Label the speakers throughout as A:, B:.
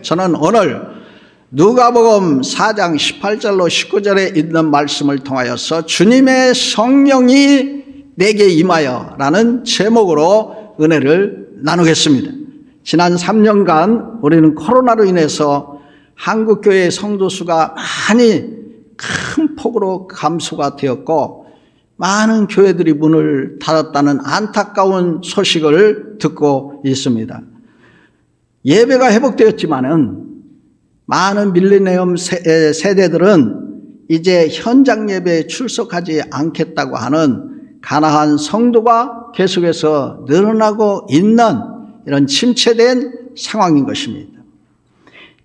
A: 저는 오늘 누가복음 4장 18절로 19절에 있는 말씀을 통하여서 주님의 성령이 내게 임하여 라는 제목으로 은혜를 나누겠습니다. 지난 3년간 우리는 코로나로 인해서 한국교회 성도수가 많이 큰 폭으로 감소가 되었고 많은 교회들이 문을 닫았다는 안타까운 소식을 듣고 있습니다. 예배가 회복되었지만은 많은 밀레니엄 세대들은 이제 현장 예배에 출석하지 않겠다고 하는 가난한 성도가 계속해서 늘어나고 있는 이런 침체된 상황인 것입니다.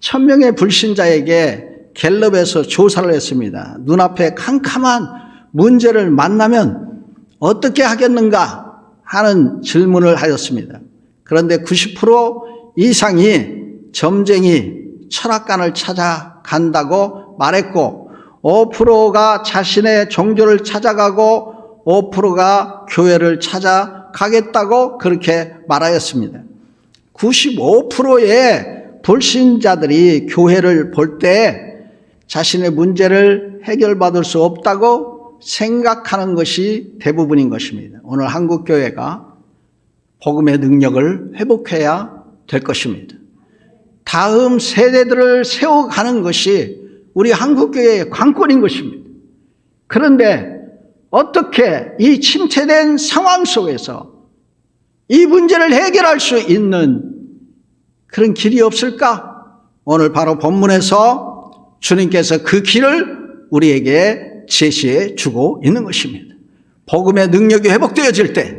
A: 1000명의 불신자에게 갤럽에서 조사를 했습니다. 눈앞에 캄캄한 문제를 만나면 어떻게 하겠는가 하는 질문을 하였습니다. 그런데 90% 이상이 점쟁이, 철학관을 찾아간다고 말했고 5%가 자신의 종교를 찾아가고 5%가 교회를 찾아가겠다고 그렇게 말하였습니다. 95%의 불신자들이 교회를 볼 때 자신의 문제를 해결받을 수 없다고 생각하는 것이 대부분인 것입니다. 오늘 한국교회가 복음의 능력을 회복해야 될 것입니다. 다음 세대들을 세워가는 것이 우리 한국교회의 관건인 것입니다. 그런데 어떻게 이 침체된 상황 속에서 이 문제를 해결할 수 있는 그런 길이 없을까? 오늘 바로 본문에서 주님께서 그 길을 우리에게 제시해 주고 있는 것입니다. 복음의 능력이 회복되어질 때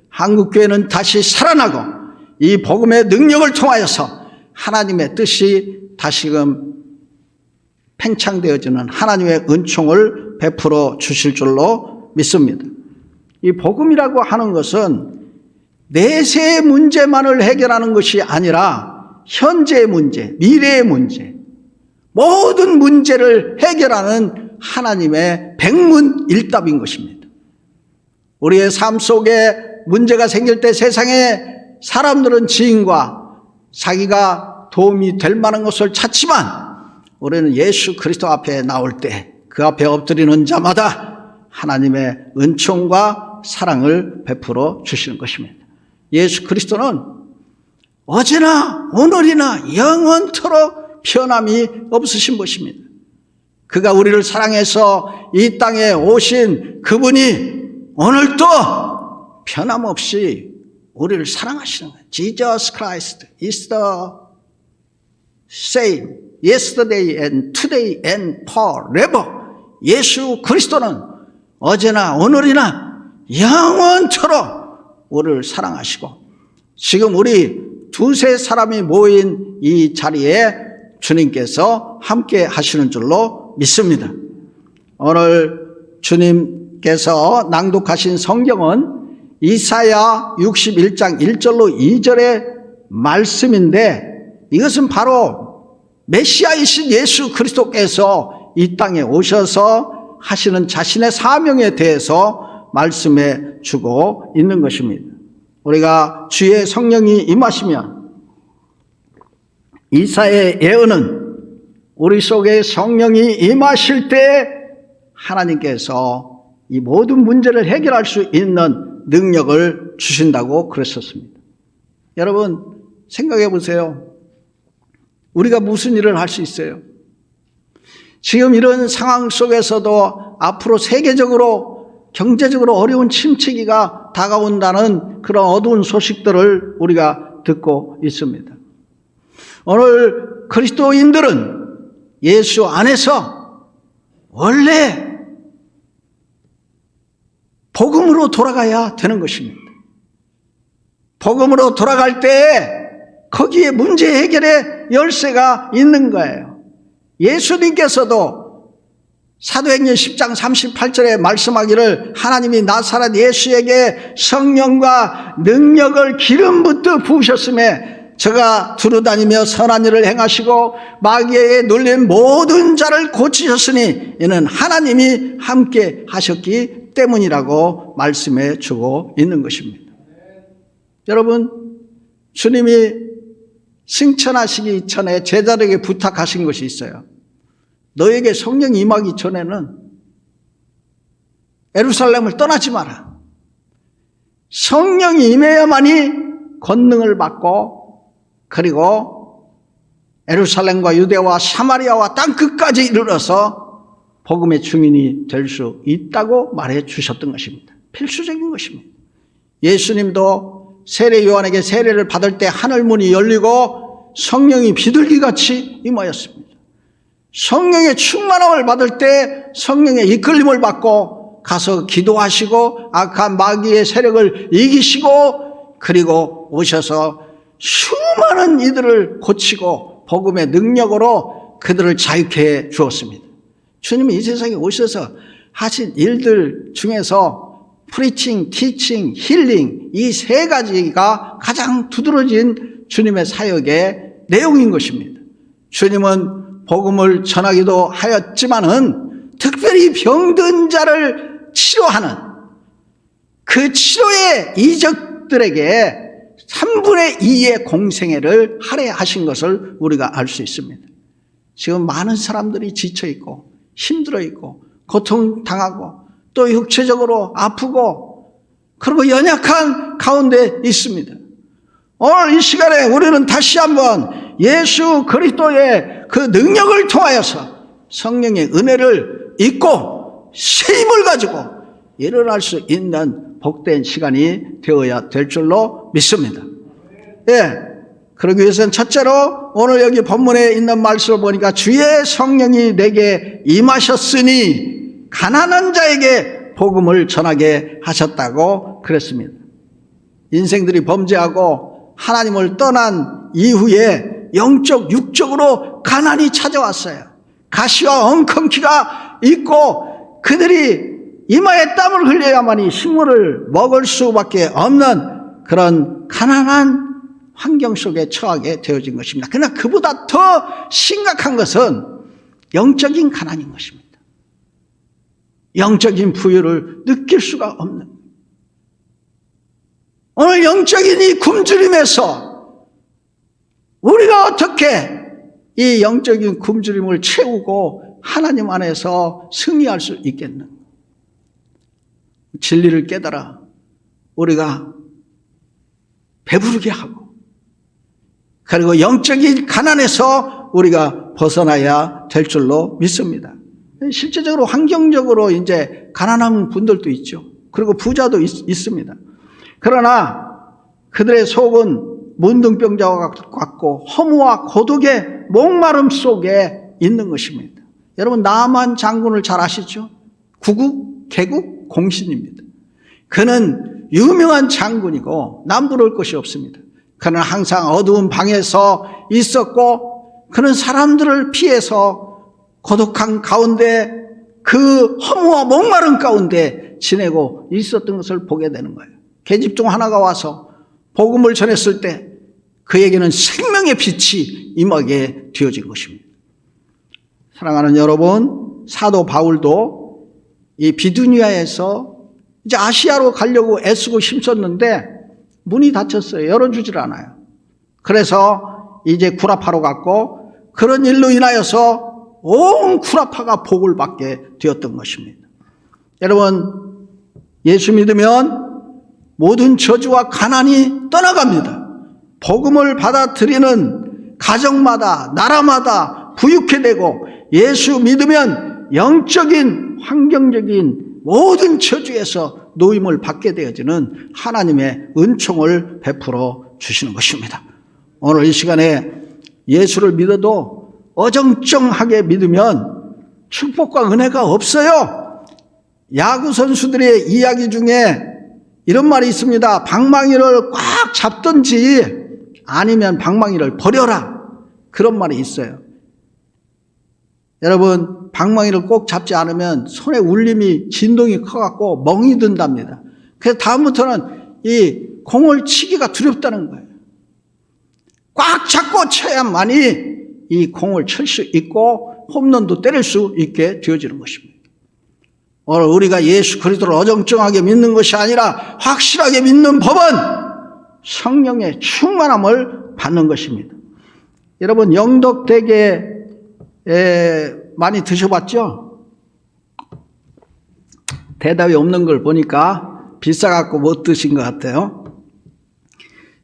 A: 한국교회는 다시 살아나고 이 복음의 능력을 통하여서 하나님의 뜻이 다시금 팽창되어지는 하나님의 은총을 베풀어 주실 줄로 믿습니다. 이 복음이라고 하는 것은 내세의 문제만을 해결하는 것이 아니라 현재의 문제, 미래의 문제, 모든 문제를 해결하는 하나님의 백문일답인 것입니다. 우리의 삶 속에 문제가 생길 때 세상에 사람들은 지인과 자기가 도움이 될 만한 것을 찾지만 우리는 예수 그리스도 앞에 나올 때 그 앞에 엎드리는 자마다 하나님의 은총과 사랑을 베풀어 주시는 것입니다. 예수 그리스도는 어제나 오늘이나 영원토록 변함이 없으신 것입니다. 그가 우리를 사랑해서 이 땅에 오신 그분이 오늘도 변함없이 우리를 사랑하시는 거예요. Jesus Christ is the same yesterday and today and forever. 예수 그리스도는 어제나 오늘이나 영원토록 우리를 사랑하시고 지금 우리 두세 사람이 모인 이 자리에 주님께서 함께 하시는 줄로 믿습니다. 오늘 주님께서 낭독하신 성경은 이사야 61장 1절로 2절의 말씀인데 이것은 바로 메시아이신 예수 그리스도께서 이 땅에 오셔서 하시는 자신의 사명에 대해서 말씀해 주고 있는 것입니다. 우리가 주의 성령이 임하시면 이사야의 예언은 우리 속에 성령이 임하실 때 하나님께서 이 모든 문제를 해결할 수 있는 능력을 주신다고 그랬었습니다. 여러분 생각해 보세요. 우리가 무슨 일을 할 수 있어요? 지금 이런 상황 속에서도 앞으로 세계적으로 경제적으로 어려운 침체기가 다가온다는 그런 어두운 소식들을 우리가 듣고 있습니다. 오늘 그리스도인들은 예수 안에서 원래 복음으로 돌아가야 되는 것입니다. 복음으로 돌아갈 때 거기에 문제 해결의 열쇠가 있는 거예요. 예수님께서도 사도행전 10장 38절에 말씀하기를 하나님이 나사렛 예수에게 성령과 능력을 기름부터 부으셨음에 저가 두루다니며 선한 일을 행하시고 마귀에게 눌린 모든 자를 고치셨으니 이는 하나님이 함께 하셨기 때문이라고 말씀해 주고 있는 것입니다. 여러분 주님이 승천하시기 전에 제자들에게 부탁하신 것이 있어요. 너에게 성령이 임하기 전에는 예루살렘을 떠나지 마라. 성령이 임해야만이 권능을 받고 그리고 예루살렘과 유대와 사마리아와 땅끝까지 이르러서 복음의 증인이 될 수 있다고 말해 주셨던 것입니다. 필수적인 것입니다. 예수님도 세례 요한에게 세례를 받을 때 하늘문이 열리고 성령이 비둘기같이 임하였습니다. 성령의 충만함을 받을 때 성령의 이끌림을 받고 가서 기도하시고 악한 마귀의 세력을 이기시고 그리고 오셔서 수많은 이들을 고치고 복음의 능력으로 그들을 자유케 해 주었습니다. 주님이 이 세상에 오셔서 하신 일들 중에서 프리칭, 티칭, 힐링 이 세 가지가 가장 두드러진 주님의 사역의 내용인 것입니다. 주님은 복음을 전하기도 하였지만은 특별히 병든 자를 치료하는 그 치료의 이적들에게 3분의 2의 공생애를 할애하신 것을 우리가 알 수 있습니다. 지금 많은 사람들이 지쳐있고 힘들어있고 고통당하고 또 육체적으로 아프고 그리고 연약한 가운데 있습니다. 오늘 이 시간에 우리는 다시 한번 예수 그리스도의 그 능력을 통하여서 성령의 은혜를 잊고 새 힘을 가지고 일어날 수 있는 복된 시간이 되어야 될 줄로 믿습니다. 예. 그러기 위해서는 첫째로 오늘 여기 본문에 있는 말씀을 보니까 주의 성령이 내게 임하셨으니 가난한 자에게 복음을 전하게 하셨다고 그랬습니다. 인생들이 범죄하고 하나님을 떠난 이후에 영적, 육적으로 가난이 찾아왔어요. 가시와 엉겅퀴가 있고 그들이 이마에 땀을 흘려야만이 식물을 먹을 수밖에 없는 그런 가난한 환경 속에 처하게 되어진 것입니다. 그러나 그보다 더 심각한 것은 영적인 가난인 것입니다. 영적인 부유를 느낄 수가 없는 오늘 영적인 이 굶주림에서 우리가 어떻게 이 영적인 굶주림을 채우고 하나님 안에서 승리할 수 있겠는가? 진리를 깨달아 우리가 배부르게 하고 그리고 영적인 가난에서 우리가 벗어나야 될 줄로 믿습니다. 실제적으로 환경적으로 이제 가난한 분들도 있죠. 그리고 부자도 있습니다. 그러나 그들의 속은 문둥병자와 같고 허무와 고독의 목마름 속에 있는 것입니다. 여러분 나만 장군을 잘 아시죠? 구국, 개국, 공신입니다. 그는 유명한 장군이고 남부러울 것이 없습니다. 그는 항상 어두운 방에서 있었고 그는 사람들을 피해서 고독한 가운데 그 허무와 목마름 가운데 지내고 있었던 것을 보게 되는 거예요. 계집종 하나가 와서 복음을 전했을 때 그에게는 생명의 빛이 임하게 되어진 것입니다. 사랑하는 여러분, 사도 바울도 이 비두니아에서 이제 아시아로 가려고 애쓰고 힘썼는데 문이 닫혔어요. 열어주질 않아요. 그래서 이제 구라파로 갔고 그런 일로 인하여서 온 구라파가 복을 받게 되었던 것입니다. 여러분 예수 믿으면 모든 저주와 가난이 떠나갑니다. 복음을 받아들이는 가정마다 나라마다 부유케 되고 예수 믿으면 영적인 환경적인 모든 저주에서 노임을 받게 되어지는 하나님의 은총을 베풀어 주시는 것입니다. 오늘 이 시간에 예수를 믿어도 어정쩡하게 믿으면 축복과 은혜가 없어요. 야구 선수들의 이야기 중에 이런 말이 있습니다. 방망이를 꽉 잡든지 아니면 방망이를 버려라. 그런 말이 있어요. 여러분 방망이를 꼭 잡지 않으면 손에 울림이 진동이 커갖고 멍이 든답니다. 그래서 다음부터는 이 공을 치기가 두렵다는 거예요. 꽉 잡고 쳐야만이 이 공을 칠 수 있고 홈런도 때릴 수 있게 되어지는 것입니다. 오늘 우리가 예수 그리스도를 어정쩡하게 믿는 것이 아니라 확실하게 믿는 법은 성령의 충만함을 받는 것입니다. 여러분 영덕대게 많이 드셔봤죠? 대답이 없는 걸 보니까 비싸갖고 못 드신 것 같아요.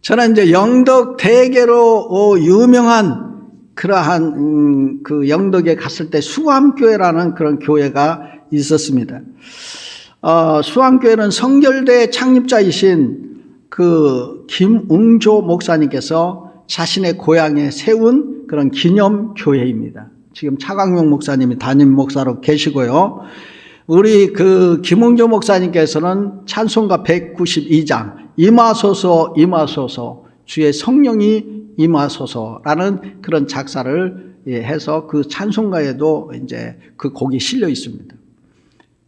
A: 저는 이제 영덕대게로 유명한 그러한 그 영덕에 갔을 때 수암교회라는 그런 교회가 있었습니다. 수암교회는 성결대 창립자이신 그 김웅조 목사님께서 자신의 고향에 세운 그런 기념교회입니다. 지금 차광용 목사님이 담임 목사로 계시고요. 우리 그 김웅조 목사님께서는 찬송가 192장 임하소서 임하소서 주의 성령이 임하소서라는 그런 작사를 해서 그 찬송가에도 이제 그 곡이 실려 있습니다.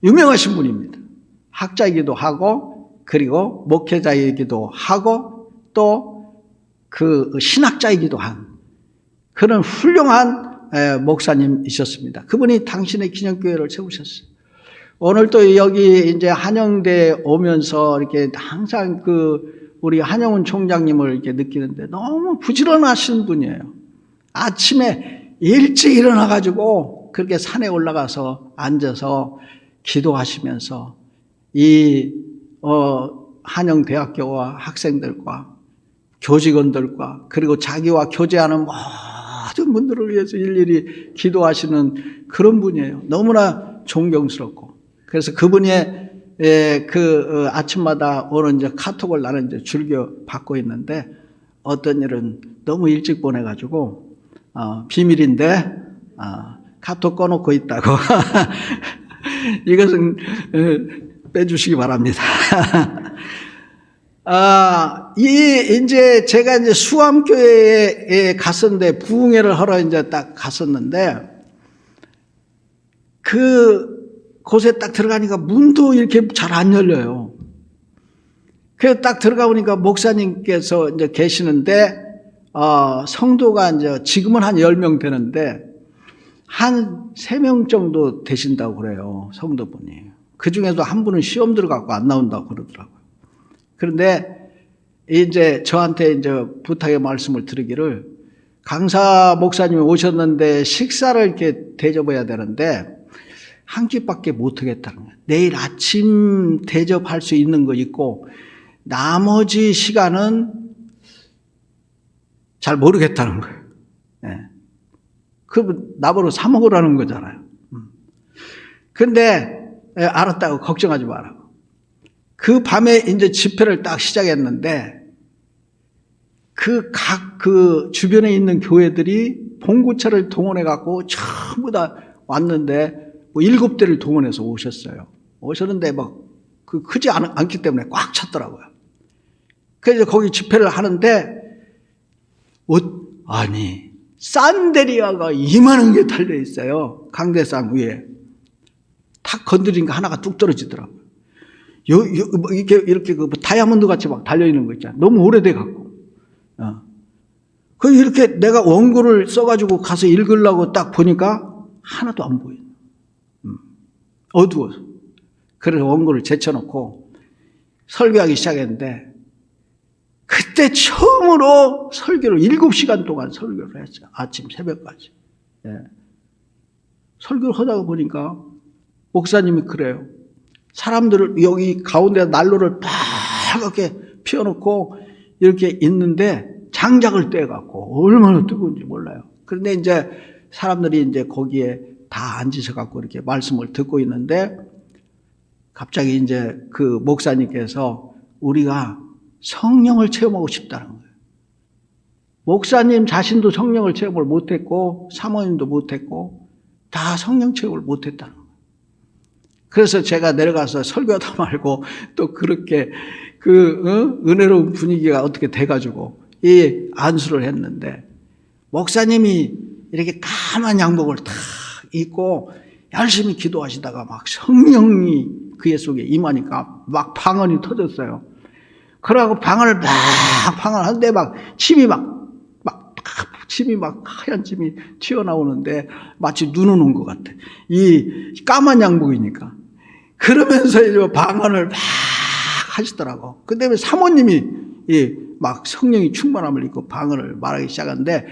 A: 유명하신 분입니다. 학자이기도 하고 그리고 목회자이기도 하고 또 그 신학자이기도 한 그런 훌륭한 목사님이셨습니다. 그분이 당신의 기념교회를 세우셨어요. 오늘 또 여기 이제 한영대에 오면서 이렇게 항상 그 우리 한영훈 총장님을 이렇게 느끼는데 너무 부지런하신 분이에요. 아침에 일찍 일어나가지고 그렇게 산에 올라가서 앉아서 기도하시면서 이 한영대학교와 학생들과 교직원들과 그리고 자기와 교제하는 모든 분들을 위해서 일일이 기도하시는 그런 분이에요. 너무나 존경스럽고 그래서 그분의 그 아침마다 오는 이제 카톡을 나는 이제 즐겨 받고 있는데 어떤 일은 너무 일찍 보내가지고 비밀인데 카톡 꺼놓고 있다고 이것은 빼주시기 바랍니다. 이제 제가 이제 수암교회에 갔었는데 부흥회를 하러 이제 딱 갔었는데 곳에 딱 들어가니까 문도 이렇게 잘 안 열려요. 그래서 딱 들어가 보니까 목사님께서 이제 계시는데 성도가 이제 지금은 한 10명 되는데 한 3명 정도 되신다고 그래요. 성도분이. 그 중에도 한 분은 시험 들어가고 안 나온다고 그러더라고요. 그런데 이제 저한테 이제 부탁의 말씀을 드리기를 강사 목사님이 오셨는데 식사를 이렇게 대접해야 되는데 한 끼밖에 못 하겠다는 거예요. 내일 아침 대접할 수 있는 거 있고 나머지 시간은 잘 모르겠다는 거예요. 네. 그럼 나보러 사 먹으라는 거잖아요. 그런데 알았다고 걱정하지 말라고. 그 밤에 이제 집회를 딱 시작했는데 그 주변에 있는 교회들이 봉구차를 동원해 갖고 전부 다 왔는데 뭐 7대를 동원해서 오셨어요. 오셨는데 크지 않기 때문에 꽉 찼더라고요. 그래서 거기 집회를 하는데 아니 산데리아가 이만한 게 달려 있어요. 강대상 위에 탁 건드리니까 하나가 뚝 떨어지더라고요. 이렇게 다이아몬드 같이 막 달려 있는 거 있잖아요. 너무 오래돼 갖고. 그 이렇게 내가 원고를 써가지고 가서 읽으려고 딱 보니까 하나도 안 보여요. 어두워서. 그래서 원고를 제쳐놓고 설교하기 시작했는데 그때 처음으로 설교를 7시간 동안 설교를 했어요. 아침 새벽까지. 예. 설교를 하다가 보니까 목사님이 그래요. 사람들을 여기 가운데 난로를 빨갛게 피워놓고 이렇게 있는데 장작을 떼갖고 얼마나 뜨거운지 몰라요. 그런데 이제 사람들이 이제 거기에 다 앉으셔갖고 이렇게 말씀을 듣고 있는데 갑자기 이제 그 목사님께서 우리가 성령을 체험하고 싶다는 거예요. 목사님 자신도 성령을 체험을 못했고 사모님도 못했고 다 성령 체험을 못했다는 거예요. 그래서 제가 내려가서 설교하다 말고 또 그렇게 은혜로운 분위기가 어떻게 돼가지고 이 안수를 했는데 목사님이 이렇게 까만 양복을 탁 입고 열심히 기도하시다가 막 성령이 그의 속에 임하니까 막 방언이 터졌어요. 그러고 방언을 하는데 막 침이 하얀 침이 튀어나오는데 마치 눈 오는 것 같아. 이 까만 양복이니까. 그러면서 이제 방언을 막 하시더라고. 그 다음에 사모님이 막 성령이 충만함을 입고 방언을 말하기 시작하는데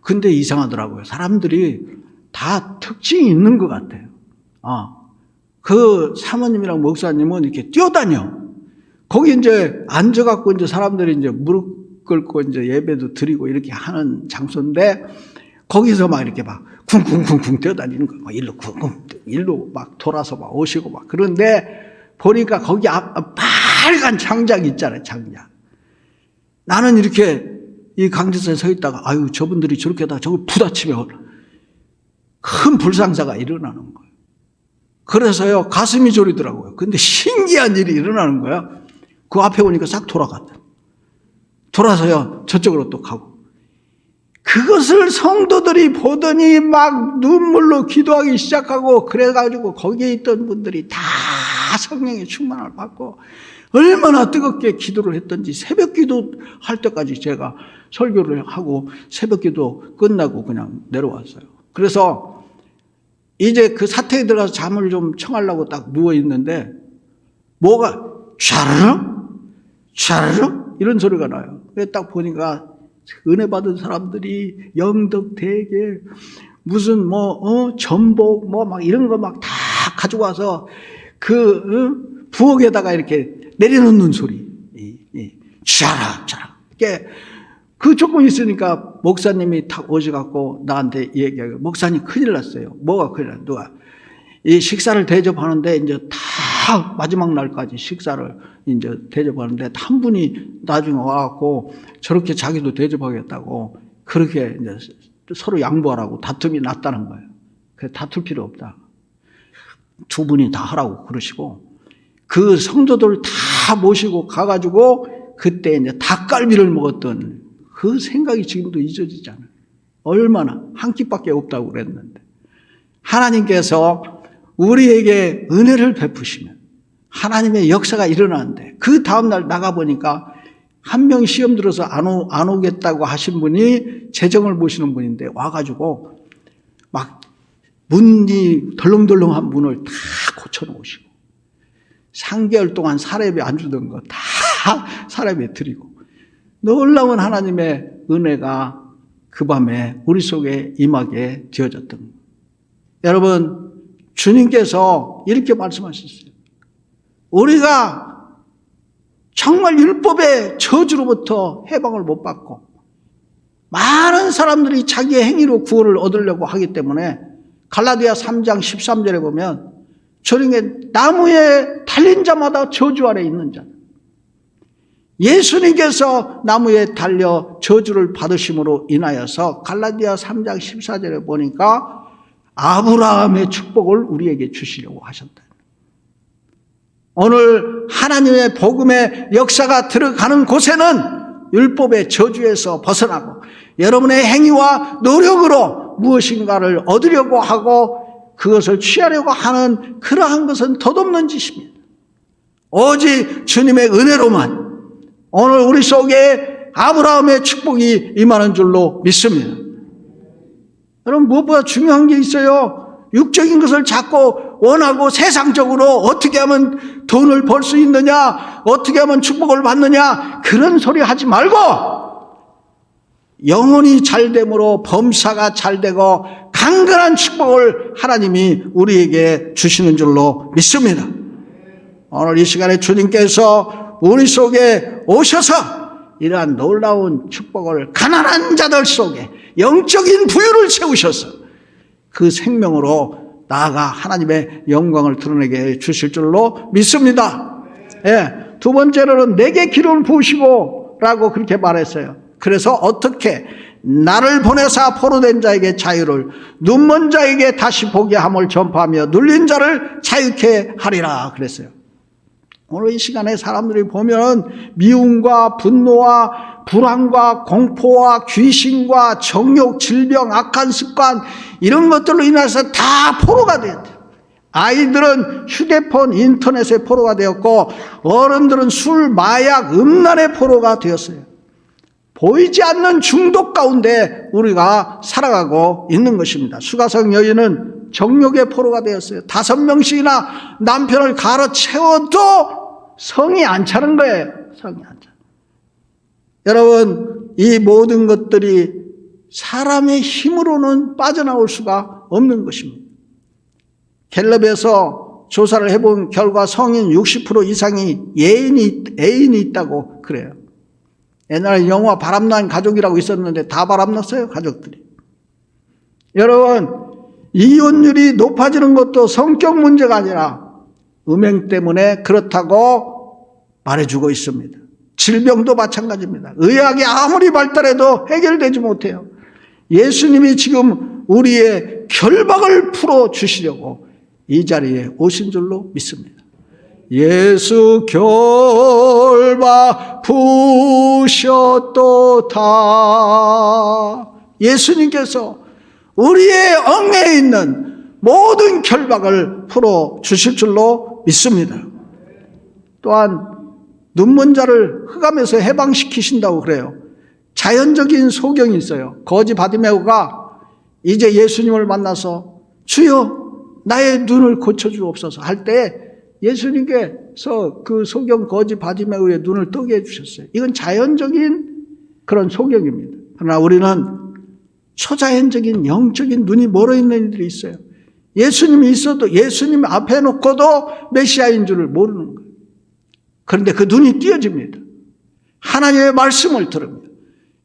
A: 근데 이상하더라고요. 사람들이 다 특징이 있는 것 같아요. 그 사모님이랑 목사님은 이렇게 뛰어다녀. 거기 이제 앉아갖고 이제 사람들이 이제 무릎 꿇고 이제 예배도 드리고 이렇게 하는 장소인데, 거기서 막 이렇게 막 쿵쿵쿵쿵 뛰어다니는 거예요. 일로 막 돌아서 막 오시고 막. 그런데 보니까 거기 빨간 장작 있잖아요, 장작. 나는 이렇게 이 강제소에 서 있다가, 아유, 저분들이 저렇게 하다가 저걸 부딪히면 큰 불상사가 일어나는 거예요. 그래서요, 가슴이 저리더라고요. 근데 신기한 일이 일어나는 거야. 그 앞에 오니까 싹 돌아갔다. 돌아서요, 저쪽으로 또 가고. 그것을 성도들이 보더니 막 눈물로 기도하기 시작하고, 그래가지고 거기에 있던 분들이 다 성령의 충만을 받고 얼마나 뜨겁게 기도를 했던지, 새벽 기도 할 때까지 제가 설교를 하고 새벽 기도 끝나고 그냥 내려왔어요. 그래서 이제 그 사태에 들어가서 잠을 좀 청하려고 딱 누워있는데 뭐가 촤르륵 이런 소리가 나요. 그래서 딱 보니까 은혜 받은 사람들이 영덕대게 무슨 전복 막 이런 거 막 다 가져와서 그 부엌에다가 이렇게 내려놓는 소리. 촤락 이게 그 조금 있으니까 목사님이 탁 오셔갖고 나한테 얘기하고, 목사님 큰일 났어요. 뭐가 큰일 났어요? 누가 이 식사를 대접하는데 이제 다 마지막 날까지 식사를 이제 대접하는데 한 분이 나중에 와갖고 저렇게 자기도 대접하겠다고 그렇게 이제 서로 양보하라고 다툼이 났다는 거예요. 그래서 다툴 필요 없다. 두 분이 다 하라고 그러시고, 그 성도들 다 모시고 가가지고 그때 이제 닭갈비를 먹었던 그 생각이 지금도 잊어지지 않아요. 얼마나 한 끼밖에 없다고 그랬는데 하나님께서 우리에게 은혜를 베푸시면 하나님의 역사가 일어나는데, 그 다음날 나가보니까 한 명 시험 들어서 안 오겠다고 하신 분이 재정을 보시는 분인데 와가지고 막 문이 덜렁덜렁한 문을 다 고쳐놓으시고 3개월 동안 사례비 안 주던 거 다 사례비 드리고, 놀라운 하나님의 은혜가 그 밤에 우리 속에 임하게 되어졌던 거예요. 여러분, 주님께서 이렇게 말씀하셨어요. 우리가 정말 율법의 저주로부터 해방을 못 받고 많은 사람들이 자기의 행위로 구원을 얻으려고 하기 때문에 갈라디아 3장 13절에 보면 저녁에 나무에 달린 자마다 저주 아래 있는 자. 예수님께서 나무에 달려 저주를 받으심으로 인하여서 갈라디아 3장 14절에 보니까 아브라함의 축복을 우리에게 주시려고 하셨다. 오늘 하나님의 복음의 역사가 들어가는 곳에는 율법의 저주에서 벗어나고 여러분의 행위와 노력으로 무엇인가를 얻으려고 하고 그것을 취하려고 하는 그러한 것은 덧없는 짓입니다. 오직 주님의 은혜로만 오늘 우리 속에 아브라함의 축복이 임하는 줄로 믿습니다. 여러분, 무엇보다 중요한 게 있어요. 육적인 것을 자꾸 원하고 세상적으로 어떻게 하면 돈을 벌 수 있느냐, 어떻게 하면 축복을 받느냐, 그런 소리 하지 말고 영혼이 잘됨으로 범사가 잘되고 강건한 축복을 하나님이 우리에게 주시는 줄로 믿습니다. 오늘 이 시간에 주님께서 우리 속에 오셔서 이러한 놀라운 축복을 가난한 자들 속에 영적인 부유를 채우셔서 그 생명으로 나아가 하나님의 영광을 드러내게 주실 줄로 믿습니다. 두 번째로는 내게 기름을 부으시고 라고 그렇게 말했어요. 그래서 어떻게 나를 보내사 포로된 자에게 자유를, 눈먼 자에게 다시 보게 함을 전파하며 눌린 자를 자유케 하리라 그랬어요. 오늘 이 시간에 사람들이 보면 미움과 분노와 불안과 공포와 귀신과 정욕, 질병, 악한 습관 이런 것들로 인해서 다 포로가 되었대요. 아이들은 휴대폰, 인터넷의 포로가 되었고 어른들은 술, 마약, 음란의 포로가 되었어요. 보이지 않는 중독 가운데 우리가 살아가고 있는 것입니다. 수가성 여인은 정욕의 포로가 되었어요. 5명씩이나 남편을 갈아채워도 성이 안 차는 거예요. 성이 안 차. 여러분, 이 모든 것들이 사람의 힘으로는 빠져나올 수가 없는 것입니다. 갤럽에서 조사를 해본 결과 성인 60% 이상이 애인이 있다고 그래요. 옛날에 영화 바람난 가족이라고 있었는데 다 바람났어요, 가족들이. 여러분, 이혼율이 높아지는 것도 성격 문제가 아니라 음행 때문에 그렇다고 말해주고 있습니다. 질병도 마찬가지입니다. 의학이 아무리 발달해도 해결되지 못해요. 예수님이 지금 우리의 결박을 풀어주시려고 이 자리에 오신 줄로 믿습니다. 예수 결박 푸셨도다. 예수님께서 우리의 엉에 있는 모든 결박을 풀어주실 줄로 믿습니다. 또한 눈먼 자를 흑암에서 해방시키신다고 그래요. 자연적인 소경이 있어요. 거지 바디메오가 이제 예수님을 만나서 주여 나의 눈을 고쳐주옵소서 할 때 예수님께서 그 소경 거지 바디메오의 눈을 뜨게 해주셨어요. 이건 자연적인 그런 소경입니다. 그러나 우리는 초자연적인 영적인 눈이 멀어있는 이들이 있어요. 예수님이 있어도 예수님 앞에 놓고도 메시아인 줄을 모르는 거예요. 그런데 그 눈이 띄어집니다. 하나님의 말씀을 들읍니다.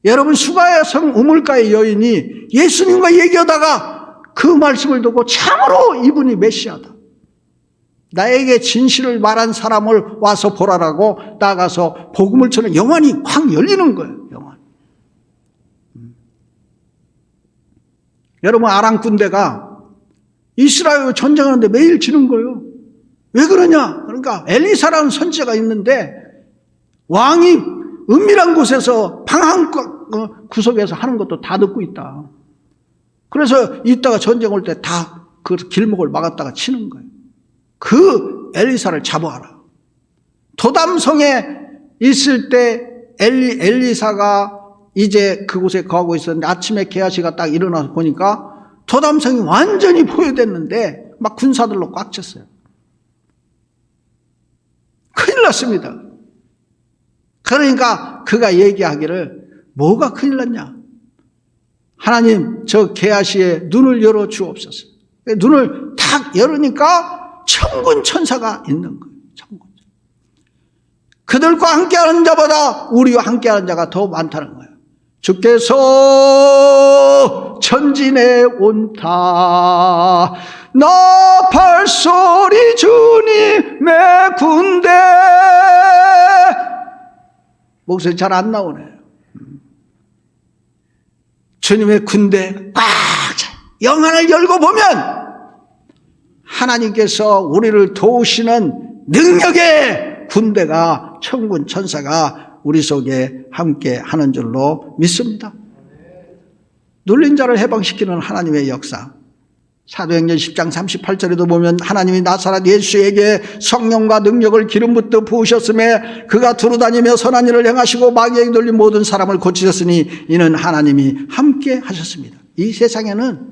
A: 여러분, 수가의 성 우물가의 여인이 예수님과 얘기하다가 그 말씀을 듣고 참으로 이분이 메시아다. 나에게 진실을 말한 사람을 와서 보라라고 나가서 복음을 전해 영안이 확 열리는 거예요. 영안. 여러분, 아람 군대가 이스라엘 전쟁하는데 매일 지는 거예요. 왜 그러냐? 그러니까 엘리사라는 선지자가 있는데 왕이 은밀한 곳에서 방 한 구석에서 하는 것도 다 듣고 있다. 그래서 이따가 전쟁 올 때 다 그 길목을 막았다가 치는 거예요. 그 엘리사를 잡아와라. 도담성에 있을 때 엘리사가 이제 그곳에 거하고 있었는데 아침에 게하시가 딱 일어나서 보니까 도담성이 완전히 포위됐는데 막 군사들로 꽉 찼어요. 큰일 났습니다. 그러니까 그가 얘기하기를 뭐가 큰일 났냐? 하나님, 저 게하시의 눈을 열어 주옵소서. 눈을 탁 열으니까 천군 천사가 있는 거예요. 천군. 그들과 함께하는 자보다 우리와 함께하는 자가 더 많다는 거예요. 주께서 전진에 온다. 나팔 소리 주님의 군대. 목소리 잘 안 나오네요. 주님의 군대 꽉 차. 영안을 열고 보면 하나님께서 우리를 도우시는 능력의 군대가 천군 천사가 우리 속에 함께 하는 줄로 믿습니다. 눌린 자를 해방시키는 하나님의 역사. 사도행전 10장 38절에도 보면 하나님이 나사렛 예수에게 성령과 능력을 기름 붓듯 부으셨음에 그가 두루다니며 선한 일을 행하시고 마귀에게 눌린 모든 사람을 고치셨으니 이는 하나님이 함께 하셨습니다. 이 세상에는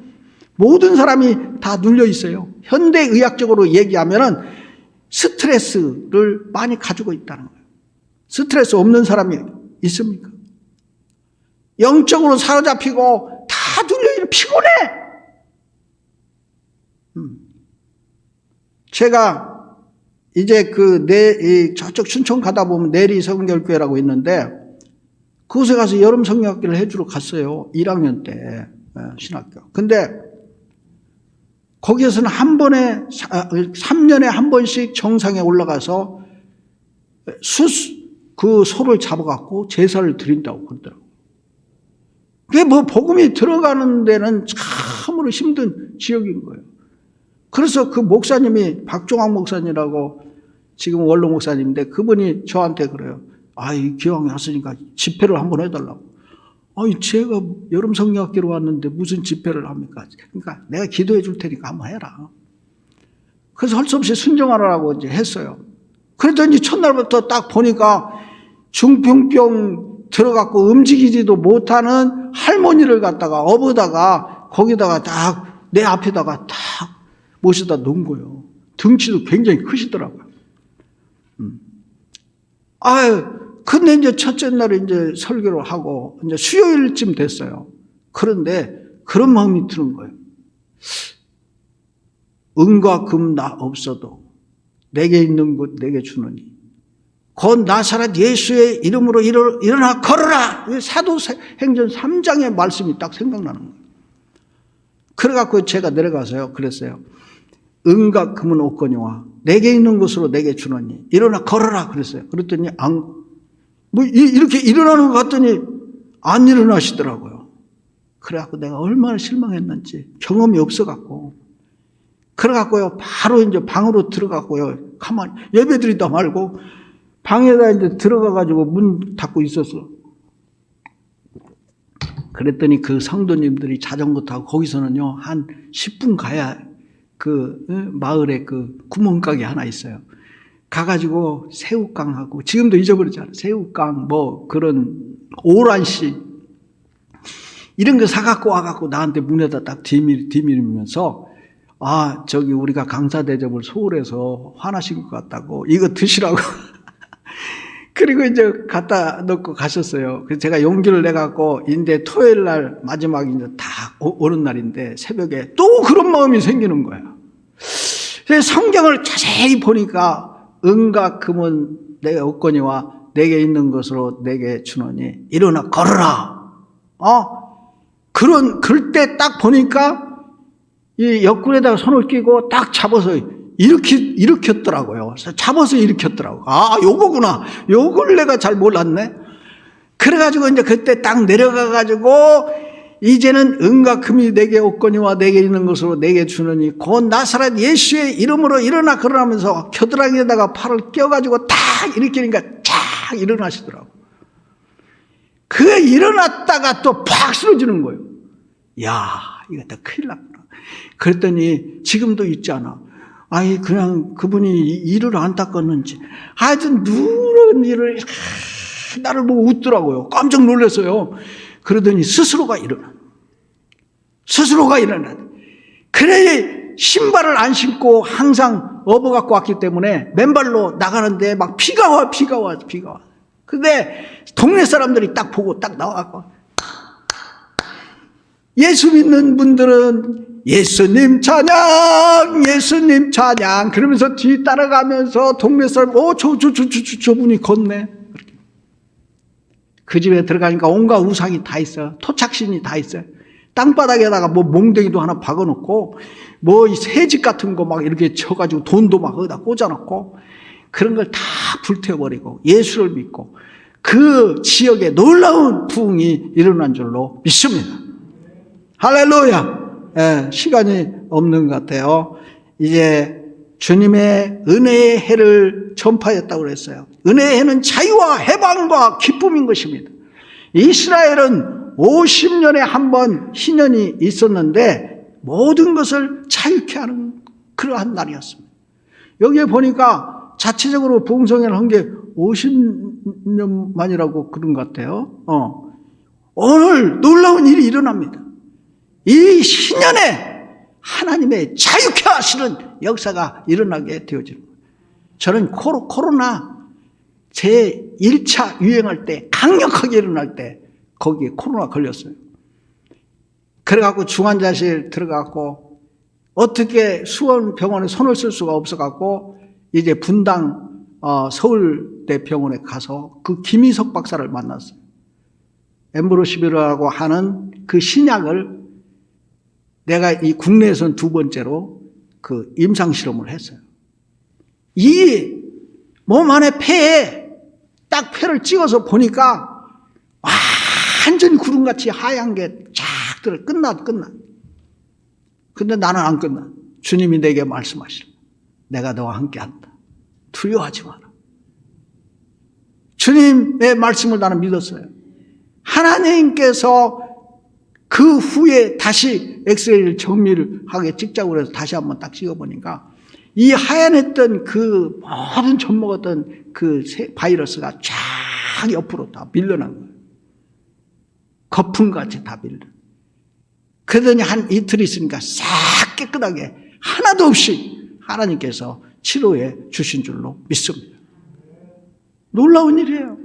A: 모든 사람이 다 눌려 있어요. 현대의학적으로 얘기하면은 스트레스를 많이 가지고 있다는 거예요. 스트레스 없는 사람이 있습니까? 영적으로 사로잡히고 다 눌려 피곤해. 제가 이제 저쪽 춘천 가다 보면 내리 성결교회라고 있는데 그곳에 가서 여름 성경학기를 해주러 갔어요. 1학년 때 신학교. 근데 거기에서는 3년에 한 번씩 정상에 올라가서 그 소를 잡아갖고 제사를 드린다고 그러더라고요. 그게 뭐 복음이 들어가는 데는 참으로 힘든 지역인 거예요. 그래서 그 목사님이 박종학 목사님이라고 지금 원로 목사님인데 그분이 저한테 그래요. 이 기왕에 왔으니까 집회를 한번 해달라고. 제가 여름 성경학기로 왔는데 무슨 집회를 합니까? 그러니까 내가 기도해 줄 테니까 한번 해라. 그래서 할 수 없이 순종하라고 이제 했어요. 그랬더니 첫날부터 딱 보니까 중풍병 들어갖고 움직이지도 못하는 할머니를 갖다가 업어다가 거기다가 딱 내 앞에다가 딱 모셔다 놓은 거예요. 등치도 굉장히 크시더라고요. 근데 이제 첫째 날에 이제 설교를 하고 이제 수요일쯤 됐어요. 그런데 그런 마음이 드는 거예요. 은과 금 나 없어도 내게 있는 것 내게 주노니 곧 나사렛 예수의 이름으로 일어나 걸어라. 사도행전 3장의 말씀이 딱 생각나는 거예요. 그래갖고 제가 내려가서요 그랬어요. 은과 금은 없거니와 내게 있는 것으로 내게 주노니 일어나 걸어라 그랬어요. 그랬더니 이렇게 일어나는 것 같더니 안 일어나시더라고요. 그래갖고 내가 얼마나 실망했는지 경험이 없어갖고 그래갖고요 바로 이제 방으로 들어갔고요. 가만히 예배드리다 말고 방에다 이제 들어가가지고 문 닫고 있었어. 그랬더니 그 성도님들이 자전거 타고 거기서는요 한 10분 가야 그 마을에 그 구멍가게 하나 있어요. 가가지고 새우깡하고 지금도 잊어버리잖아. 새우깡 뭐 그런 오란씨 이런 거 사갖고 와갖고 나한테 문에다 딱 디밀면서 저기 우리가 강사 대접을 서울에서 화나신 것 같다고 이거 드시라고 그리고 이제 갖다 놓고 가셨어요. 그래서 제가 용기를 내갖고 인제 토요일 날 마지막 이제 다 오는 날인데 새벽에 또 그런 마음이 생기는 거야. 그래서 성경을 자세히 보니까 은과 금은 내게 없거니와 내게 있는 것으로 내게 주노니 일어나 걸어라. 그럴 때 딱 보니까 이 옆구리에다가 손을 끼고 딱 잡아서 일으켰더라고요. 잡아서 일으켰더라고. 요거구나. 요걸 내가 잘 몰랐네. 그래가지고 이제 그때 딱 내려가가지고 이제는 은과 금이 내게 없거니와 내게 있는 것으로 내게 주느니 곧 나사렛 예수의 이름으로 일어나 걸어가면서 겨드랑이에다가 팔을 껴가지고 딱 일으키니까 쫙 일어나시더라고. 그 일어났다가 또 팍 쓰러지는 거예요. 야, 이거 다 큰일 났구나. 그랬더니 지금도 있잖아. 그냥 그분이 이를 안 닦았는지 하여튼 누런 일을 나를 보고 웃더라고요. 깜짝 놀랐어요. 그러더니 스스로가 일어나. 그래 신발을 안 신고 항상 업어갖고 왔기 때문에 맨발로 나가는데 막 비가 와. 근데 동네 사람들이 딱 보고 딱 나와갖고 예수 믿는 분들은 예수님 찬양 그러면서 뒤 따라가면서 동네 사람 저분이 걷네. 그 집에 들어가니까 온갖 우상이 다 있어. 토착신이 다 있어요. 땅바닥에다가 뭐 몽둥이도 하나 박아놓고 뭐 이 새집 같은 거 막 이렇게 쳐가지고 돈도 막 거기다 꽂아놓고 그런 걸 다 불태워버리고 예수를 믿고 그 지역에 놀라운 부흥이 일어난 줄로 믿습니다. 할렐루야. 시간이 없는 것 같아요. 이제 주님의 은혜의 해를 전파했다고 그랬어요. 은혜의 해는 자유와 해방과 기쁨인 것입니다. 이스라엘은 50년에 한 번 희년이 있었는데 모든 것을 자유케 하는 그러한 날이었습니다. 여기에 보니까 자체적으로 부흥성회를 한 게 50년 만이라고 그런 것 같아요. 오늘 놀라운 일이 일어납니다. 이 신년에 하나님의 자유케 하시는 역사가 일어나게 되어지는 거예요. 저는 코로나 제 1차 유행할 때 강력하게 일어날 때 거기에 코로나 걸렸어요. 그래갖고 중환자실 들어갔고 어떻게 수원병원에 손을 쓸 수가 없어갖고 이제 분당 서울대 병원에 가서 그 김희석 박사를 만났어요. 엠브로시비르라고 하는 그 신약을 내가 이 국내에서는 두 번째로 그 임상실험을 했어요. 이 몸 안에 폐에 딱 폐를 찍어서 보니까 완전히 구름같이 하얀 게 쫙 들어. 끝나. 근데 나는 안 끝나. 주님이 내게 말씀하시는 내가 너와 함께 한다. 두려워하지 마라. 주님의 말씀을 나는 믿었어요. 하나님께서 그 후에 다시 엑스레이를 정밀하게 찍자고 해서 다시 한번 딱 찍어보니까 이 하얀했던 그 모든 젖먹었던 그 바이러스가 쫙 옆으로 다 밀려난 거예요. 거품같이 다 밀려. 그러더니 한 이틀 있으니까 싹 깨끗하게 하나도 없이 하나님께서 치료해 주신 줄로 믿습니다. 놀라운 일이에요.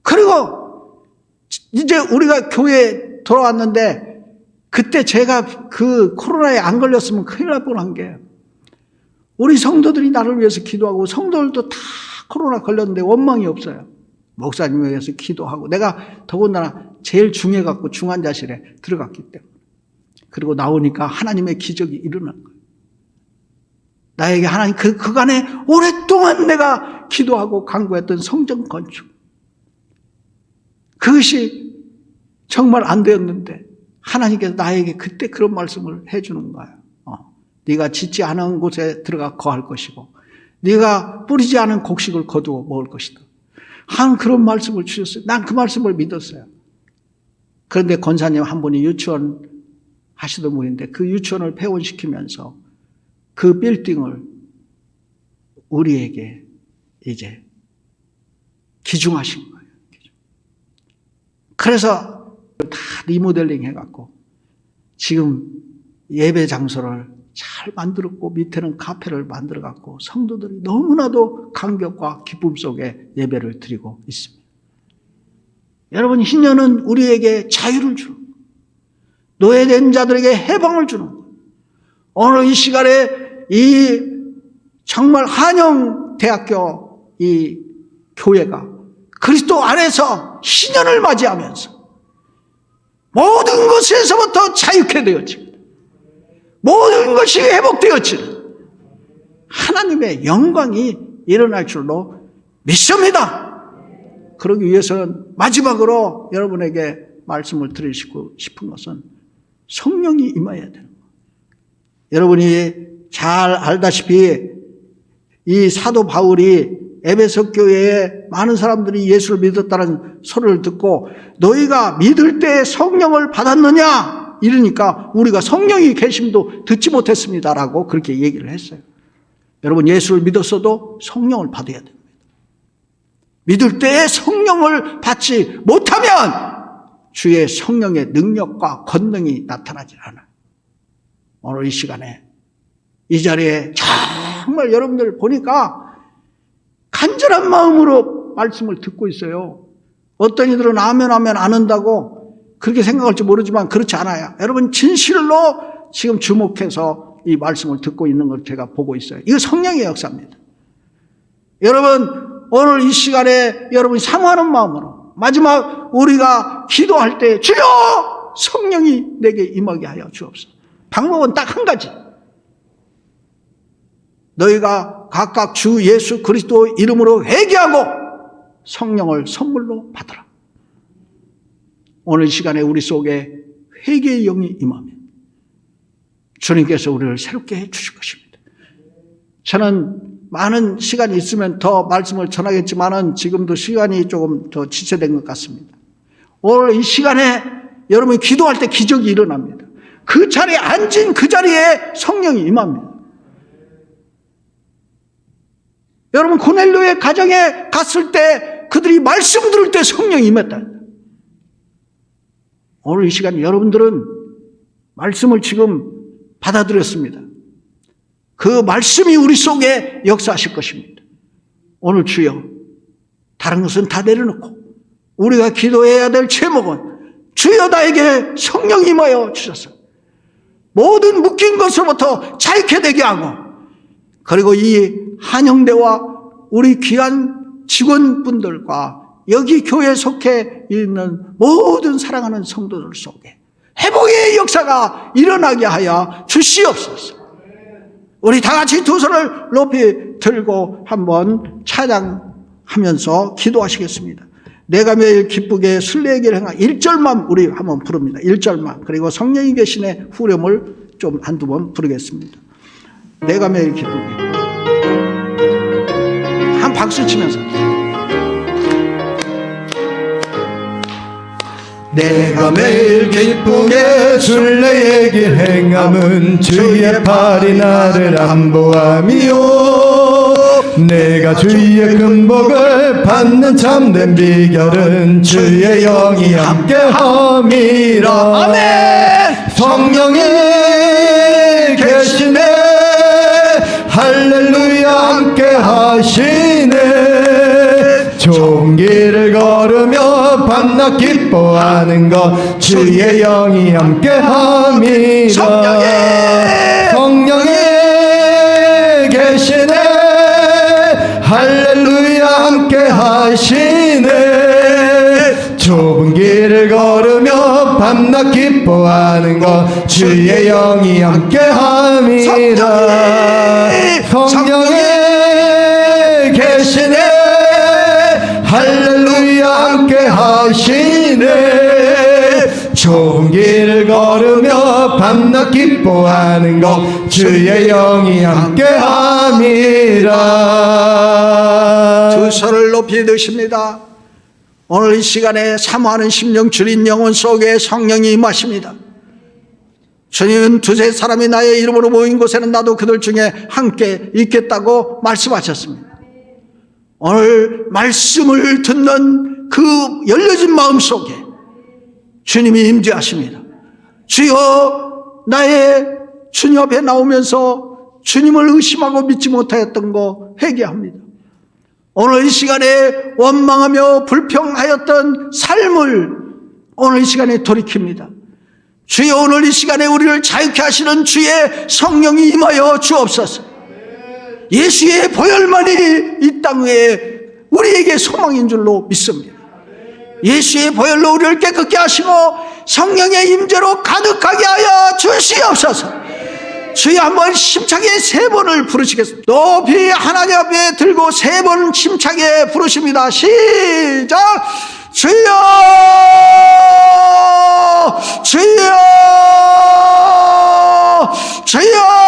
A: 그리고 이제 우리가 교회 돌아왔는데 그때 제가 그 코로나에 안 걸렸으면 큰일 날 뻔한 게, 우리 성도들이 나를 위해서 기도하고 성도들도 다 코로나 걸렸는데 원망이 없어요. 목사님에 위해서 기도하고, 내가 더군다나 제일 중해갖고 중환자실에 들어갔기 때문에. 그리고 나오니까 하나님의 기적이 일어난 거예요. 나에게 하나님 그간에 오랫동안 내가 기도하고 간구했던 성전 건축, 그것이 정말 안 되었는데 하나님께서 나에게 그때 그런 말씀을 해주는 거예요. 네가 짓지 않은 곳에 들어가 거할 것이고 네가 뿌리지 않은 곡식을 거두어 먹을 것이다. 한 그런 말씀을 주셨어요. 난 그 말씀을 믿었어요. 그런데 권사님 한 분이 유치원 하시던 분인데 그 유치원을 폐원시키면서 그 빌딩을 우리에게 이제 기중하신 거예요. 그래서 다 리모델링 해갖고 지금 예배 장소를 잘 만들었고 밑에는 카페를 만들어갖고 성도들이 너무나도 감격과 기쁨 속에 예배를 드리고 있습니다. 여러분, 희년은 우리에게 자유를 주는 거예요. 노예된 자들에게 해방을 주는 거예요. 오늘 이 시간에 이 정말 한영대학교 이 교회가 그리스도 안에서 희년을 맞이하면서 모든 것에서부터 자유케 되었습니다. 모든 것이 회복되었지는 하나님의 영광이 일어날 줄로 믿습니다. 그러기 위해서는 마지막으로 여러분에게 말씀을 드리고 싶은 것은 성령이 임해야 되는 거예요. 여러분이 잘 알다시피 이 사도 바울이 에베소 교회에 많은 사람들이 예수를 믿었다는 소리를 듣고 너희가 믿을 때 성령을 받았느냐? 이러니까 우리가 성령이 계심도 듣지 못했습니다라고 그렇게 얘기를 했어요. 여러분, 예수를 믿었어도 성령을 받아야 됩니다. 믿을 때에 성령을 받지 못하면 주의 성령의 능력과 권능이 나타나지 않아요. 오늘 이 시간에 이 자리에 정말 여러분들 보니까 간절한 마음으로 말씀을 듣고 있어요. 어떤 이들은 아멘 하면 안 한다고 그렇게 생각할지 모르지만 그렇지 않아요. 여러분, 진실로 지금 주목해서 이 말씀을 듣고 있는 걸 제가 보고 있어요. 이거 성령의 역사입니다. 여러분, 오늘 이 시간에 여러분이 사모하는 마음으로 마지막 우리가 기도할 때 주여 성령이 내게 임하게 하여 주옵소서. 방법은 딱 한 가지. 너희가 각각 주 예수 그리스도 이름으로 회개하고 성령을 선물로 받으라. 오늘 이 시간에 우리 속에 회개의 영이 임하면 주님께서 우리를 새롭게 해주실 것입니다. 저는 많은 시간이 있으면 더 말씀을 전하겠지만은 지금도 시간이 조금 더 지체된 것 같습니다. 오늘 이 시간에 여러분이 기도할 때 기적이 일어납니다. 그 자리에 앉은 그 자리에 성령이 임합니다. 여러분, 고넬료의 가정에 갔을 때 그들이 말씀 들을 때 성령이 임했다. 오늘 이 시간 여러분들은 말씀을 지금 받아들였습니다. 그 말씀이 우리 속에 역사하실 것입니다. 오늘 주여, 다른 것은 다 내려놓고 우리가 기도해야 될 제목은 주여 나에게 성령 임하여 주셔서 모든 묶인 것으로부터 자유케 되게 하고, 그리고 이 한영대와 우리 귀한 직원분들과 여기 교회에 속해 있는 모든 사랑하는 성도들 속에 회복의 역사가 일어나게 하여 주시옵소서. 우리 다 같이 두 손을 높이 들고 한번 찬양하면서 기도하시겠습니다. 내가 매일 기쁘게 순례의 행하 1절만 우리 한번 부릅니다. 1절만. 그리고 성령이 계신의 후렴을 좀 한두 번 부르겠습니다. 내가 매일 기쁘게. 한 박수 치면서.
B: 내가 매일 기쁘게 순례의 길 행함은 주의 팔이 나를 안보함이요. 내가 주의 금복을 받는 참된 비결은 주의 영이 함께함이라.
A: 아멘.
B: 성령이 계시네. 할렐루야 함께하시네. 좋은 길을 걸으며 밤낮 밤낮 기뻐하는 것 주의 영이 함께함이라. 성령이 계시네 할렐루야 함께하시네. 좁은 길을 걸으며 밤낮 기뻐하는 것 주의 영이 함께함이라. 성령이 계시네 할렐루야 함께하시네. 좁은 길을 걸으며 밤낮 기뻐하는 것 주의 영이 함께함이라.
A: 두 손을 높이 드십니다. 오늘 이 시간에 사모하는 심령 주린 영혼 속에 성령이 임하십니다. 주님은 두세 사람이 나의 이름으로 모인 곳에는 나도 그들 중에 함께 있겠다고 말씀하셨습니다. 오늘 말씀을 듣는 그 열려진 마음 속에 주님이 임재하십니다. 주여, 나의 주님 앞에 나오면서 주님을 의심하고 믿지 못하였던 거 회개합니다. 오늘 이 시간에 원망하며 불평하였던 삶을 오늘 이 시간에 돌이킵니다. 주여, 오늘 이 시간에 우리를 자유케 하시는 주의 성령이 임하여 주옵소서. 예수의 보혈만이 이 땅 위에 우리에게 소망인 줄로 믿습니다. 예수의 보혈로 우리를 깨끗게 하시고 성령의 임재로 가득하게 하여 주시옵소서. 주여, 한번 힘차게 3번을 부르시겠습니다. 높이 하나님 앞에 들고 3번 힘차게 부르십니다. 시작. 주여, 주여, 주여.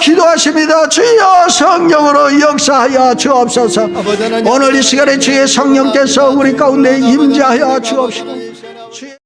A: 기도하십니다. 주여, 성령으로 역사하여 주옵소서. 오늘 이 시간에 주의 성령께서 우리 가운데 임재하여 주옵소서.